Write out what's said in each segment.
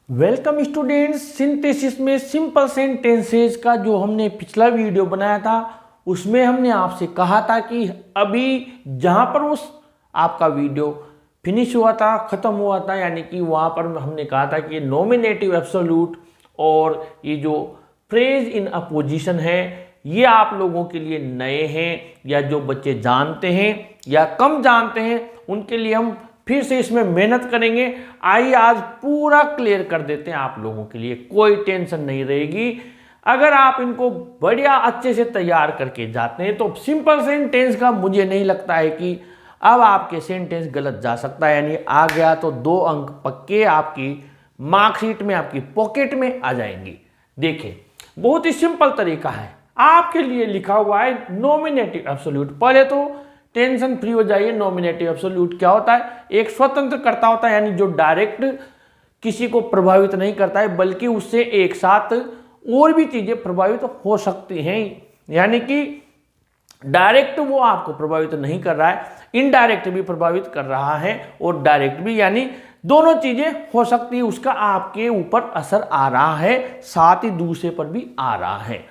Welcome students. Synthesis में simple sentences का जो हमने पिछला वीडियो बनाया था उसमें हमने आपसे कहा था कि अभी जहां पर उस आपका वीडियो फिनिश हुआ था, ख़त्म हुआ था, यानी कि वहां पर हमने कहा था कि नॉमिनेटिव एब्सोल्यूट और ये जो फ्रेज इन अपोजिशन है ये आप लोगों के लिए नए हैं, या जो बच्चे जानते हैं या कम जानते हैं उनके लिए हम फिर से इसमें मेहनत करेंगे। आइए आज पूरा क्लियर कर देते हैं आप लोगों के लिए, कोई टेंशन नहीं रहेगी। अगर आप इनको बढ़िया अच्छे से तैयार करके जाते हैं तो सिंपल सेंटेंस का मुझे नहीं लगता है कि अब आपके सेंटेंस गलत जा सकता है, यानी आ गया तो 2 अंक पक्के आपकी मार्कशीट में, आपकी पॉकेट में आ जाएंगे। देखिए बहुत ही सिंपल तरीका है, आपके लिए लिखा हुआ है नॉमिनेटिव एब्सोल्यूट। पहले तो टेंशन फ्री हो जाइए। नॉमिनेटिव एब्सोल्यूट क्या होता है? एक स्वतंत्र कर्ता होता है, यानी जो डायरेक्ट किसी को प्रभावित नहीं करता है बल्कि उससे एक साथ और भी चीजें प्रभावित हो सकती हैं, यानी कि डायरेक्ट वो आपको प्रभावित नहीं कर रहा है, इनडायरेक्ट भी प्रभावित कर रहा है और डायरेक्ट भी, यानी दोनों चीजें हो सकती है। उसका आपके ऊपर असर आ रहा है, साथ ही दूसरे पर भी आ रहा है।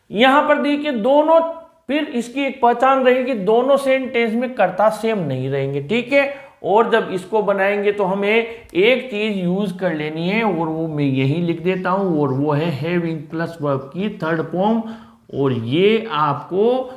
यहां पर देखिए दोनों, फिर इसकी एक पहचान रहेगी, दोनों सेंटेंस में कर्ता सेम नहीं रहेंगे, ठीक है। और जब इसको बनाएंगे तो हमें एक चीज यूज कर लेनी है और वो मैं यही लिख देता हूं, और वो है हैविंग प्लस वर्ब की थर्ड फॉर्म। और ये आपको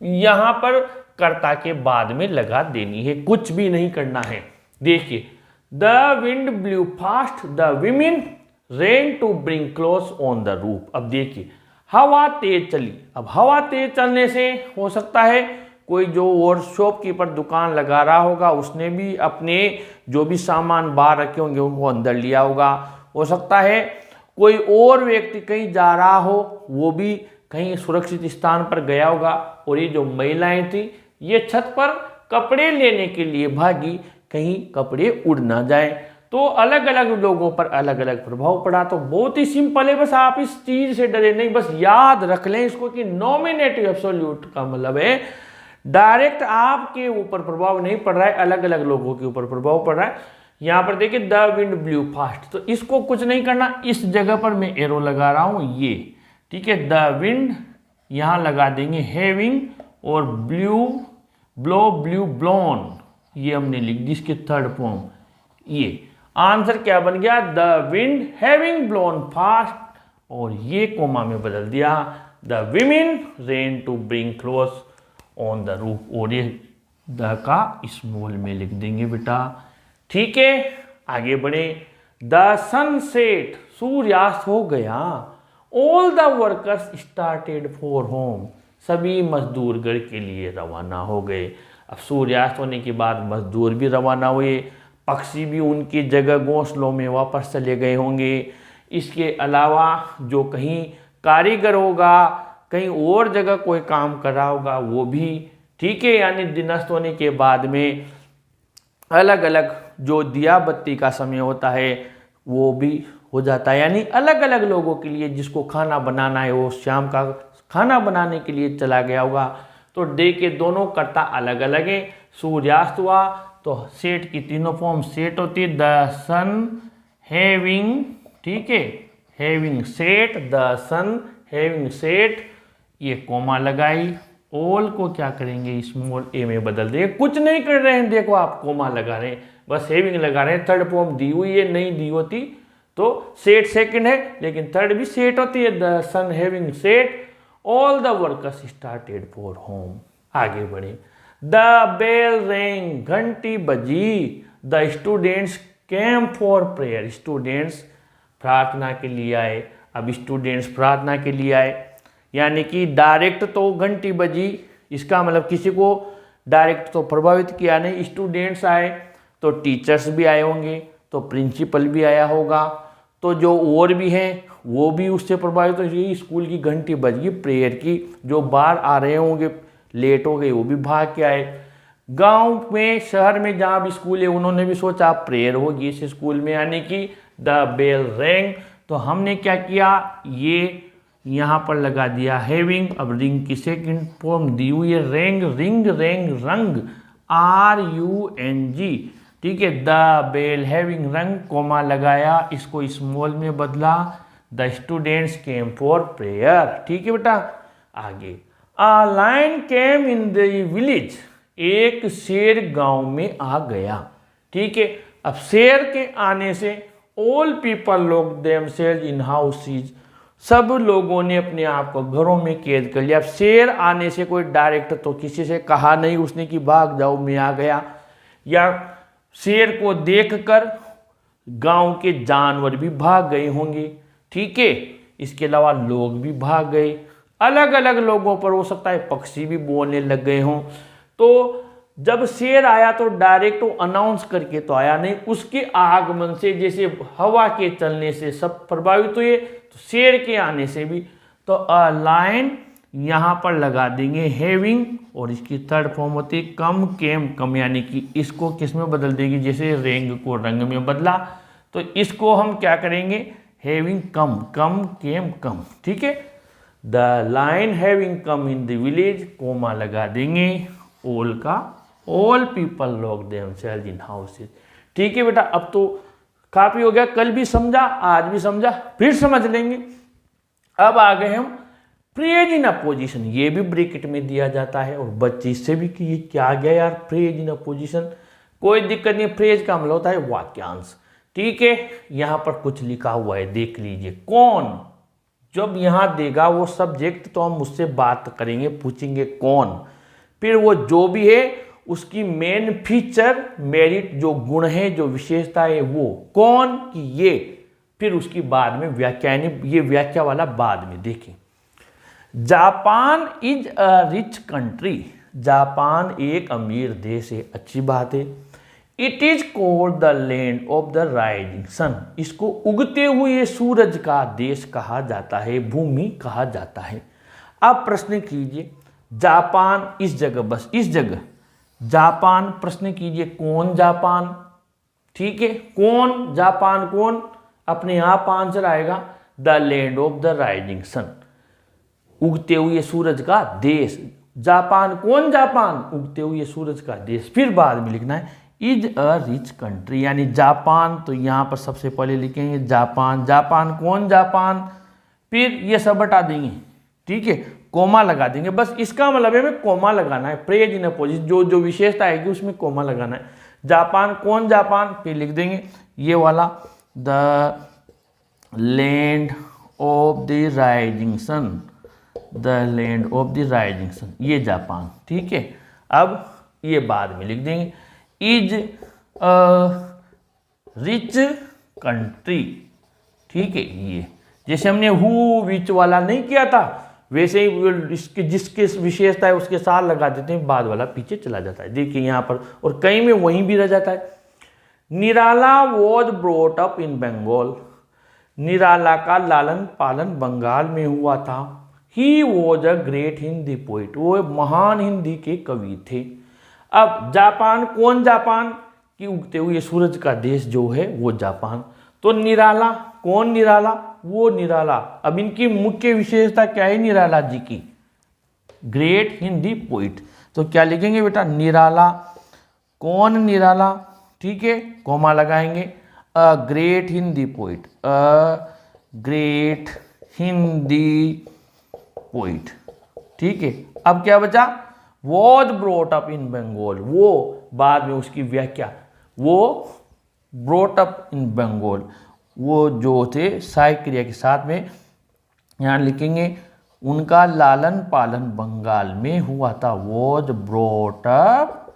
यहां पर कर्ता के बाद में लगा देनी है, कुछ भी नहीं करना है। देखिए the wind blew fast, the women ran to bring clothes on the roof. अब देखिए हवा तेज चली। अब हवा तेज चलने से हो सकता है कोई जो और शॉपकीपर दुकान लगा रहा होगा उसने भी अपने जो भी सामान बाहर रखे होंगे उनको अंदर लिया होगा। हो सकता है कोई और व्यक्ति कहीं जा रहा हो, वो भी कहीं सुरक्षित स्थान पर गया होगा, और ये जो महिलाएं थी ये छत पर कपड़े लेने के लिए भागी, कहीं कपड़े उड़ ना जाए। तो अलग अलग लोगों पर अलग अलग प्रभाव पड़ा। तो बहुत ही सिंपल है, बस आप इस चीज से डरे नहीं, बस याद रख लें इसको कि नॉमिनेटिव एब्सोल्यूट का मतलब है डायरेक्ट आपके ऊपर प्रभाव नहीं पड़ रहा है, अलग अलग लोगों के ऊपर प्रभाव पड़ रहा है। यहां पर देखिए द विंड ब्लू फास्ट, तो इसको कुछ नहीं करना, इस जगह पर मैं एरो लगा रहा हूं ये, ठीक है। द विंड यहां लगा देंगे हैविंग, और ब्लू ब्लो ब्लू ब्लोन ये हमने लिख दी इसके थर्ड फॉर्म। ये आंसर क्या बन गया? The wind having blown fast, और ये कोमा में बदल दिया the women ran to bring clothes on the roof, और ये द का स्मॉल में लिख देंगे बेटा, ठीक है। आगे बढ़े। द सनसेट, सूर्यास्त हो गया। All the workers started for home, सभी मजदूर घर के लिए रवाना हो गए। अब सूर्यास्त होने के बाद मजदूर भी रवाना हुए, पक्षी भी उनकी जगह घोंसलों में वापस चले गए होंगे। इसके अलावा जो कहीं कारीगर होगा, कहीं और जगह कोई काम कर रहा होगा वो भी, ठीक है। यानी दिन अस्त होने के बाद में अलग अलग जो दिया बत्ती का समय होता है वो भी हो जाता है, यानी अलग अलग लोगों के लिए जिसको खाना बनाना है वो शाम का खाना बनाने के लिए चला गया होगा। तो डे के दोनों कर्ता अलग अलग है। सूर्यास्त हुआ तो सेट की तीनों फॉर्म सेट होती है, द सन हैविंग, ठीक है, having set, the sun having set, ये कोमा लगाई। ऑल को क्या करेंगे? स्मॉल ए में बदल देंगे। कुछ नहीं कर रहे हैं, देखो आप कोमा लगा रहे हैं, बस हैविंग लगा रहे हैं। थर्ड फॉर्म दी हुई है, नहीं दी होती तो सेट सेकंड है, लेकिन थर्ड भी सेट होती है, the sun having set, all the workers started for home. आगे बढ़े। द बेल रेंग, घंटी बजी। The students came for prayer, students प्रार्थना के लिए आए। अब स्टूडेंट्स प्रार्थना के लिए आए, यानी कि डायरेक्ट तो घंटी बजी, इसका मतलब किसी को डायरेक्ट तो प्रभावित किया नहीं। स्टूडेंट्स आए तो टीचर्स भी आए होंगे, तो प्रिंसिपल भी आया होगा, तो जो और भी हैं वो भी उससे प्रभावित हो गई। स्कूल की घंटी बज गई प्रेयर की, जो बाहर आ रहे होंगे लेट हो गए वो भी भाग के आए। गांव में, शहर में जहाँ भी स्कूल है उन्होंने भी सोचा प्रेयर होगी इस स्कूल में, यानी कि द बेल रैंग। तो हमने क्या किया, ये यहाँ पर लगा दिया हैविंग। अब रिंग की सेकंड फॉर्म दी हुई है रेंग, रिंग रेंग रंग, RUNG। ठीक है। The bell having rung, comma लगाया, इसको स्मॉल में बदला। The students came for prayer, ठीक है बेटा। आगे, a lion came in the village, एक शेर गांव में आ गया, ठीक है। अब शेर के आने से all people lock themselves in houses, सब लोगों ने अपने आप को घरों में कैद कर लिया। अब शेर आने से कोई डायरेक्ट तो किसी से कहा नहीं उसने कि भाग जाओ मैं आ गया, या शेर को देखकर गांव के जानवर भी भाग गए होंगे, ठीक है। इसके अलावा लोग भी भाग गए, अलग अलग लोगों पर, हो सकता है पक्षी भी बोलने लग गए हों। तो जब शेर आया तो डायरेक्ट अनाउंस करके तो आया नहीं, उसके आगमन से, जैसे हवा के चलने से सब प्रभावित हुए, तो शेर के आने से भी। तो अ लायन यहाँ पर लगा देंगे हैविंग, और इसकी थर्ड फॉर्म होती है कम केम कम, यानी कि इसको किस में बदल देंगे, जैसे रेंग को रंग में बदला, तो इसको हम क्या करेंगे, हैविंग कम, कम केम कम, ठीक है। The lion having come in the village, comma लगा देंगे, ऑल का, all people lock themselves in houses, ठीक है बेटा। अब तो काफी हो गया, कल भी समझा, आज भी समझा, फिर समझ लेंगे। अब आ गए हम फ्रेज इन अपोजिशन, ये भी ब्रैकेट में दिया जाता है, और बच्चे इससे भी कि ये क्या आ गया यार फ्रेज इन अपोजिशन, कोई दिक्कत नहीं, फ्रेज का मतलब होता है वाक्यांश, ठीक है। यहां पर कुछ लिखा हुआ है, देख लीजिए। कौन जब यहां देगा वो सब्जेक्ट, तो हम उससे बात करेंगे, पूछेंगे कौन, फिर वो जो भी है उसकी मेन फीचर, मेरिट, जो गुण है, जो विशेषता है वो कौन कि ये, फिर उसकी बाद में व्याख्या, ये व्याख्या वाला बाद में देखें। Japan is a rich country, Japan एक अमीर देश है, अच्छी बात है। It is called the land of the rising sun, इसको उगते हुए सूरज का देश कहा जाता है, भूमि कहा जाता है। अब प्रश्न कीजिए, जापान इस जगह, बस इस जगह जापान, प्रश्न कीजिए कौन जापान, ठीक है। कौन जापान, कौन, अपने आप आंसर आएगा, the land of the rising sun, उगते हुए सूरज का देश। जापान, कौन जापान, उगते हुए सूरज का देश। फिर बाद में लिखना है इज अ रिच कंट्री, यानी जापान, तो यहां पर सबसे पहले लिखेंगे जापान, जापान कौन जापान, फिर ये सब हटा देंगे, ठीक है, कोमा लगा देंगे, बस इसका मतलब है हमें कोमा लगाना है, फ्रेज इन अपोजिशन, जो जो विशेषता आएगी उसमें कोमा लगाना है। जापान कौन जापान, फिर लिख देंगे ये वाला, the land of the rising sun, the land of the rising sun, ये जापान, ठीक है। अब ये बाद में लिख देंगे, इज अ रिच कंट्री, ठीक है। ये जैसे हमने हु विच वाला नहीं किया था, वैसे ही इसके जिसके विशेषता है उसके साथ लगा देते हैं, बाद वाला पीछे चला जाता है, देखिए यहाँ पर, और कहीं में वहीं भी रह जाता है। Nirala was brought up in Bengal, Nirala का लालन पालन बंगाल में हुआ था। He was a great Hindi poet, वो महान हिंदी के कवि थे। अब जापान कौन जापान कि उगते हुए सूरज का देश जो है वो जापान, तो निराला कौन निराला, वो निराला। अब इनकी मुख्य विशेषता क्या है निराला जी की, ग्रेट हिंदी पोइट, तो क्या लिखेंगे बेटा, निराला कौन निराला, ठीक है, कोमा लगाएंगे, a great Hindi poet, a great Hindi poet, ठीक है। अब क्या बचा, was brought up in Bengal, वो बाद में उसकी व्याख्या, वो ब्रोट अप इन बंगाल, वो जो थे सहायक क्रिया के साथ में यहाँ लिखेंगे, उनका लालन पालन बंगाल में हुआ था, was brought up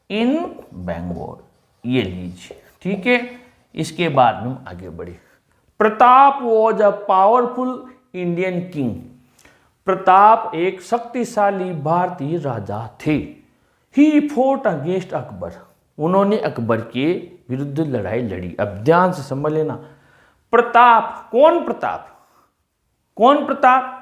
in Bengal, ये लीजिए, ठीक है। इसके बाद में हम आगे बढ़े। Pratap was a powerful Indian king, Pratap एक शक्तिशाली भारतीय राजा थे। ही फोर्ट अगेंस्ट अकबर, उन्होंने अकबर के विरुद्ध लड़ाई लड़ी। अब ध्यान से समझ लेना, प्रताप कौन, प्रताप कौन, प्रताप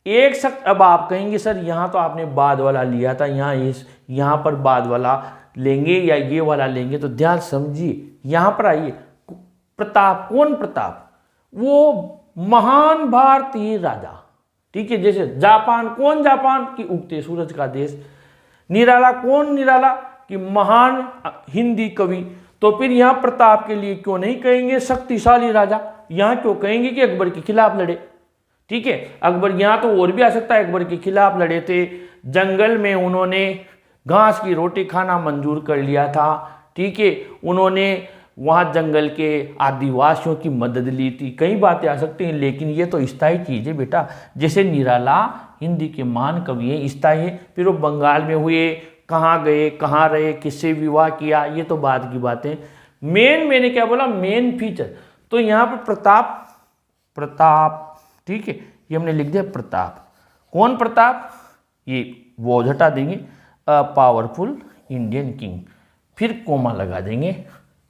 एक शक्ति। अब आप कहेंगे सर यहाँ तो आपने बाद वाला लिया था, यहाँ पर बाद वाला लेंगे या ये वाला लेंगे, तो ध्यान समझिए, यहाँ पर आइए, प्रताप कौन, प्रताप वो महान भारतीय राजा, ठीक है। जैसे जापान कौन जापान की उगते सूरज का देश, निराला कौन निराला कि महान हिंदी कवि, तो फिर यहाँ प्रताप के लिए क्यों नहीं कहेंगे शक्तिशाली राजा, यहाँ क्यों कहेंगे कि अकबर के खिलाफ लड़े। ठीक है, अकबर यहाँ तो और भी आ सकता है, अकबर के खिलाफ लड़े थे, जंगल में उन्होंने घास की रोटी खाना मंजूर कर लिया था। ठीक है, उन्होंने वहाँ जंगल के आदिवासियों की मदद ली थी, कई बातें आ सकती हैं, लेकिन ये तो स्थायी चीज़ है बेटा। जैसे निराला हिंदी के महान कवि हैं, स्थायी है, फिर वो बंगाल में हुए, कहाँ गए, कहाँ रहे, किससे विवाह किया, ये तो बाद की बातें। मेन मैंने क्या बोला, मेन फीचर, तो यहाँ पर प्रताप, ठीक है, ये हमने लिख दिया प्रताप। कौन प्रताप, ये वो हटा देंगे, अ पावरफुल इंडियन किंग, फिर कोमा लगा देंगे,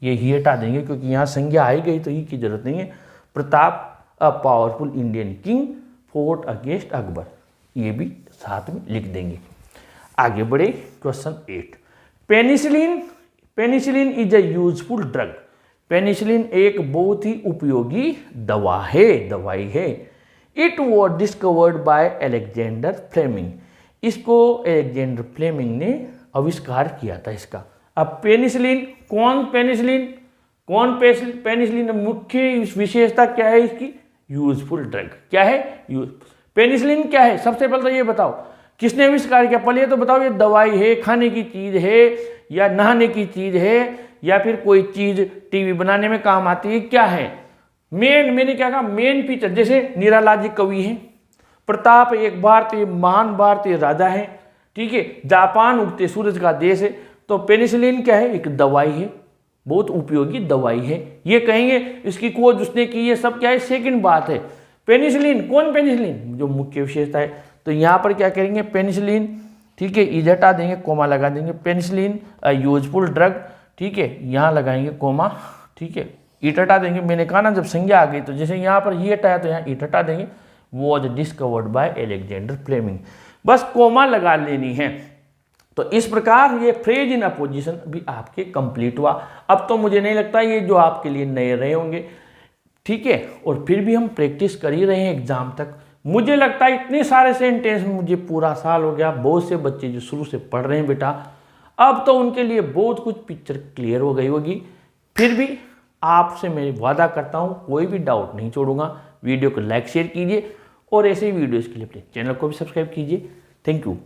ये ही हटा देंगे क्योंकि यहाँ संज्ञा आई गई तो ही की जरूरत नहीं है। Pratap a powerful Indian king fought against Akbar, ये भी साथ में लिख देंगे। आगे बढ़े, question 8, penicillin is a useful drug. Penicillin एक बहुत ही उपयोगी दवाई है। It was discovered by Alexander Fleming, इसको अलेक्जेंडर फ्लेमिंग ने आविष्कार किया था इसका। अब पेनिसिलिन, कौन पेनिसिलिन मुख्य विशेषता क्या है इसकी, यूजफुल ड्रग। क्या है, पेनिसिलिन क्या है, सबसे पहले तो ये बताओ किसने आविष्कार किया, पहले तो बताओ ये दवाई है, खाने की चीज है, या नहाने की चीज है, या फिर कोई चीज टीवी बनाने में काम आती है, क्या है। मैंने क्या कहा, मेन फीचर, जैसे निराला जी कवि हैं, प्रताप एक भारतीय महान भारतीय राजा है, ठीक है, जापान उगते सूरज का देश है, तो पेनिसिलिन क्या है, एक दवाई है, बहुत उपयोगी दवाई है, ये कहेंगे। इसकी खोज उसने की, ये सब क्या है, सेकंड बात है। पेनिसिलिन, कौन पेनिसिलिन, जो मुख्य विशेषता है, तो यहाँ पर क्या करेंगे, पेनिसिलिन, ठीक है, इज हटा देंगे, कोमा लगा देंगे, पेनिसिलिन यूजफुल ड्रग, ठीक है, यहाँ लगाएंगे कोमा, ठीक है, ईट हटा देंगे। मैंने कहा ना जब संज्ञा आ गई तो जैसे यहाँ पर ये हटाया तो यहाँ ईट हटा देंगे। Was discovered by Alexander Fleming, बस कोमा लगा लेनी है। तो इस प्रकार ये फ्रेज इन अपोजिशन भी आपके कंप्लीट हुआ। अब तो मुझे नहीं लगता ये जो आपके लिए नए रहे होंगे, ठीक है, और फिर भी हम प्रैक्टिस कर ही रहे हैं एग्जाम तक। मुझे लगता है इतने सारे सेंटेंस में मुझे पूरा साल हो गया, बहुत से बच्चे जो शुरू से पढ़ रहे हैं बेटा, अब तो उनके लिए बहुत कुछ पिक्चर क्लियर हो गई होगी। फिर भी आपसे मैं वादा करता हूँ कोई भी डाउट नहीं छोड़ूंगा। वीडियो को लाइक शेयर कीजिए और ऐसे ही वीडियोज़ के लिए अपने चैनल को भी सब्सक्राइब कीजिए। Thank you.